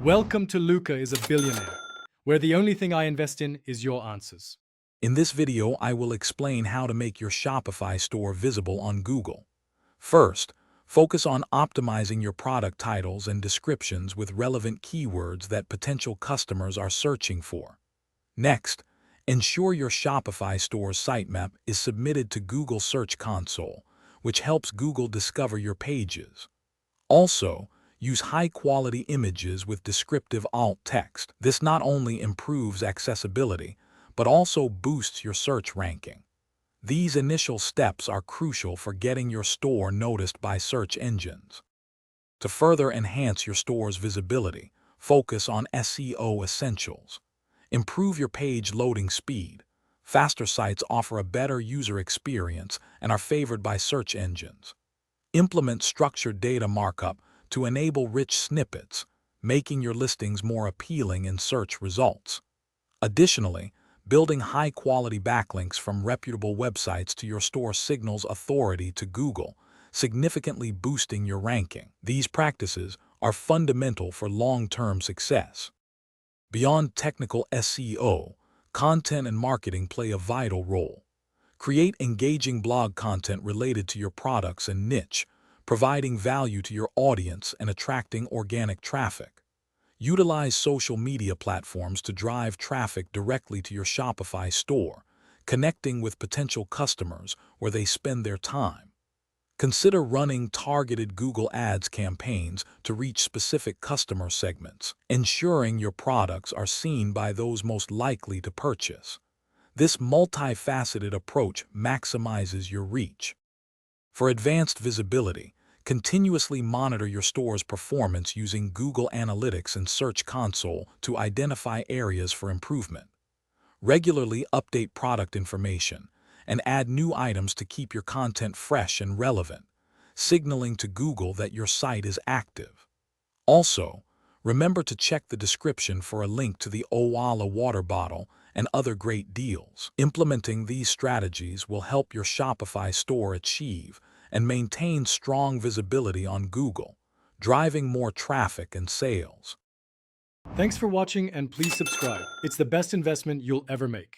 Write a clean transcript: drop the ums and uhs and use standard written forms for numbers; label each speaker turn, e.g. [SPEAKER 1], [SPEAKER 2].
[SPEAKER 1] Welcome to Luca is a Billionaire, where the only thing I invest in is your answers.
[SPEAKER 2] In this video, I will explain how to make your Shopify store visible on Google. First, focus on optimizing your product titles and descriptions with relevant keywords that potential customers are searching for. Next, ensure your Shopify store's sitemap is submitted to Google Search Console, which helps Google discover your pages. Also, use high-quality images with descriptive alt text. This not only improves accessibility, but also boosts your search ranking. These initial steps are crucial for getting your store noticed by search engines. To further enhance your store's visibility, focus on SEO essentials. Improve your page loading speed. Faster sites offer a better user experience and are favored by search engines. Implement structured data markup to enable rich snippets, making your listings more appealing in search results. Additionally, building high-quality backlinks from reputable websites to your store signals authority to Google, significantly boosting your ranking. These practices are fundamental for long-term success. Beyond technical SEO, content and marketing play a vital role. Create engaging blog content related to your products and niche, providing value to your audience and attracting organic traffic. Utilize social media platforms to drive traffic directly to your Shopify store, connecting with potential customers where they spend their time. Consider running targeted Google Ads campaigns to reach specific customer segments, ensuring your products are seen by those most likely to purchase. This multifaceted approach maximizes your reach. For advanced visibility, continuously monitor your store's performance using Google Analytics and Search Console to identify areas for improvement. Regularly update product information and add new items to keep your content fresh and relevant, signaling to Google that your site is active. Also, remember to check the description for a link to the Owala water bottle and other great deals. Implementing these strategies will help your Shopify store achieve and maintain strong visibility on Google, driving more traffic and sales.
[SPEAKER 1] Thanks for watching and please subscribe. It's the best investment you'll ever make.